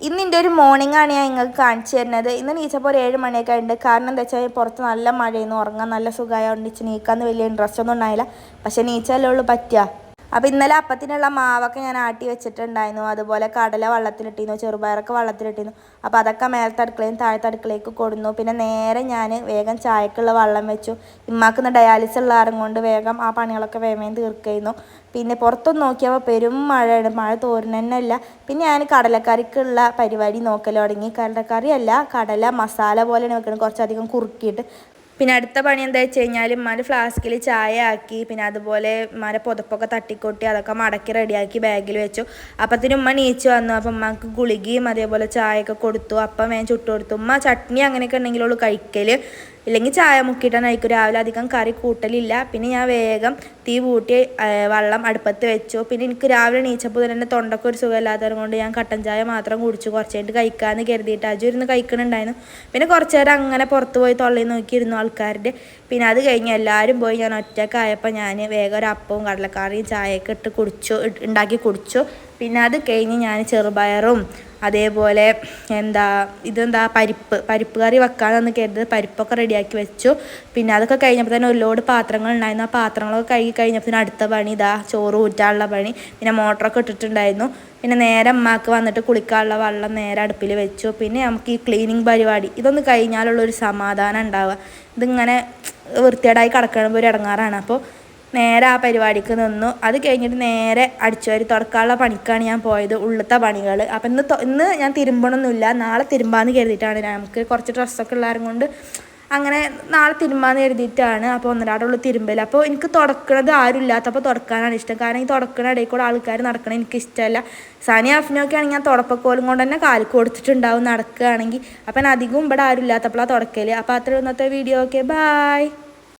ഇന്ന് എൻ്റെ ഒരു മോർണിംഗ് ആണ് ഞാൻ നിങ്ങൾക്ക് കാണിച്ചു തരുന്നത്. ഇന്ന് നീച്ചപ്പോൾ ഒരു 7 മണിയൊക്കെ ഉണ്ട്. കാരണം എന്താ വെച്ചാൽ പുറത്ത് നല്ല മഴയെന്ന് ഉറങ്ങാൻ നല്ല സുഖമായതുകൊണ്ട് നീക്കാന്ന് വലിയ ഇൻട്രസ്റ്റ് ഒന്നും ഉണ്ടായില്ല. പക്ഷേ നീച്ചല്ലേ ഉള്ളൂ പറ്റുക. അപ്പോൾ ഇന്നലെ അപ്പത്തിനുള്ള മാവൊക്കെ ഞാൻ ആട്ടി വെച്ചിട്ടുണ്ടായിരുന്നു. അതുപോലെ കടല വെള്ളത്തിലിട്ടിരുന്നു, ചെറുപയറൊക്കെ വെള്ളത്തിലിട്ടിരുന്നു. അപ്പോൾ അതൊക്കെ മേലത്തെ അടുക്കളയും താഴത്തെ അടുക്കളയ്ക്ക് കൊടുന്നു. പിന്നെ നേരെ ഞാൻ വേഗം ചായക്കുള്ള വെള്ളം വെച്ചു. ഇമ്മാക്കുന്ന ഡയാലിസിസ് ഉള്ള ആരും കൊണ്ട് വേഗം ആ പണികളൊക്കെ വേഗം തീർക്കായിരുന്നു. പിന്നെ പുറത്തൊന്ന് നോക്കിയപ്പോൾ പെരും മഴയാണ്, മഴ തോരുന്നതന്നെയല്ല. പിന്നെ ഞാൻ കടലക്കറിക്കുള്ള പരിപാടി നോക്കൽ തുടങ്ങി. കടലക്കറിയല്ല, കടല മസാല പോലെയാണ് വെക്കുന്നത്, കുറച്ചധികം കുറുക്കിയിട്ട്. പിന്നെ അടുത്ത പണി എന്താ വെച്ച് കഴിഞ്ഞാൽ ഉമ്മാൻ്റെ ഫ്ലാസ്കിൽ ചായ ആക്കി, പിന്നെ അതുപോലെ ഉമ്മാൻ്റെ പുതപ്പൊക്കെ തട്ടിക്കൊട്ടി അതൊക്കെ മടക്കി റെഡിയാക്കി ബാഗിൽ വെച്ചു. അപ്പത്തിന് ഉമ്മ നീച്ച് വന്നു. അപ്പം ഉമ്മക്ക് ഗുളികയും അതേപോലെ ചായയൊക്കെ കൊടുത്തു. അപ്പം വേഗം ചുട്ടു കൊടുത്തു. ഉമ്മ ചട്നി അങ്ങനെയൊക്കെ ഉണ്ടെങ്കിലുള്ളൂ കഴിക്കൽ, ഇല്ലെങ്കിൽ ചായ മുക്കിയിട്ടാണ് കഴിക്കും. രാവിലെ അധികം കറി കൂട്ടലില്ല. പിന്നെ ഞാൻ വേഗം തീ കൂട്ടി വെള്ളം അടുപ്പത്ത് വെച്ചു. പിന്നെ എനിക്ക് രാവിലെ നീച്ചപ്പോൾ തന്നെ തൊണ്ടൊക്കെ ഒരു സുഖമില്ലാത്തത് കൊണ്ട് ഞാൻ കട്ടൻ ചായ മാത്രം കുടിച്ചു. കുറച്ച് കഴിഞ്ഞിട്ട് കഴിക്കാമെന്ന് കരുതിയിട്ട് അജു ഇരുന്ന് കഴിക്കണുണ്ടായിരുന്നു. പിന്നെ കുറച്ച് നേരം അങ്ങനെ പുറത്ത് പോയി തൊള്ളയിൽ നോക്കിയിരുന്നു ആൾക്കാരുടെ. പിന്നെ അത് കഴിഞ്ഞ് എല്ലാവരും പോയി ഞാൻ ഒറ്റക്കായപ്പോൾ ഞാൻ വേഗം ഒരു അപ്പവും കടലക്കറിയും ചായയൊക്കെ ഉണ്ടാക്കി കുടിച്ചു. പിന്നെ അത് കഴിഞ്ഞ് ഞാൻ ചെറുപയറും അതേപോലെ പരിപ്പ് കറി വെക്കാമെന്ന് കരുതി പരിപ്പൊക്കെ റെഡിയാക്കി വെച്ചു. പിന്നെ അതൊക്കെ കഴിഞ്ഞപ്പോൾ തന്നെ ഒരു ലോഡ് പാത്രങ്ങളുണ്ടായിരുന്നു. ആ പാത്രങ്ങളൊക്കെ കഴുകി കഴിഞ്ഞപ്പോൾ അടുത്ത പണി ചോറ് ഊറ്റാനുള്ള പണി. പിന്നെ മോട്ടറൊക്കെ ഇട്ടിട്ടുണ്ടായിരുന്നു. പിന്നെ നേരെ അമ്മക്ക് വന്നിട്ട് കുളിക്കാനുള്ള വെള്ളം നേരെ അടുപ്പിൽ വെച്ചു. പിന്നെ നമുക്ക് ഈ ക്ലീനിങ് പരിപാടി ഇതൊന്ന് കഴിഞ്ഞാലുള്ളൊരു സമാധാനം ഉണ്ടാവുക. ഇതിങ്ങനെ വൃത്തികേടായി കിടക്കണമ്പോൾ ഒരു ഇടങ്ങാറാണ്. അപ്പോൾ നേരെ ആ പരിപാടിക്ക് നിന്നു. അത് കഴിഞ്ഞിട്ട് നേരെ അടിച്ചുവാരി തുടക്കാനുള്ള പണിക്കാണ് ഞാൻ പോയത്, ഉള്ളത്തെ പണികൾ. അപ്പം ഇന്ന് ഞാൻ തിരുമ്പണമൊന്നുമില്ല, നാളെ തിരുമ്പാന്ന് കരുതിയിട്ടാണ്. നമുക്ക് കുറച്ച് ഡ്രസ്സൊക്കെ ഉള്ളവരും കൊണ്ട് അങ്ങനെ നാളെ തിരുമ്പാന്ന് കരുതിയിട്ടാണ്. അപ്പോൾ ഒന്നരാടുള്ള തിരുമ്പൽ. അപ്പോൾ എനിക്ക് തുടക്കണത് ആരും ഇല്ലാത്തപ്പോൾ തുടക്കാനാണ് ഇഷ്ടം. കാരണം ഈ തുടക്കണ ഇടയിൽ കൂടെ ആൾക്കാർ നടക്കണം എനിക്ക് ഇഷ്ടമല്ല. സനി അഫ്നൊക്കെ ആണെങ്കിൽ ഞാൻ തുടപ്പക്കോലും കൊണ്ട് തന്നെ കാലിക്ക് കൊടുത്തിട്ടുണ്ടാവും നടക്കുകയാണെങ്കിൽ. അപ്പം അധികവും ഇവിടെ ആരും ഇല്ലാത്തപ്പോഴാണ് തുടക്കൽ. അപ്പോൾ അത്ര ഇന്നത്തെ വീഡിയോ. Okay, by.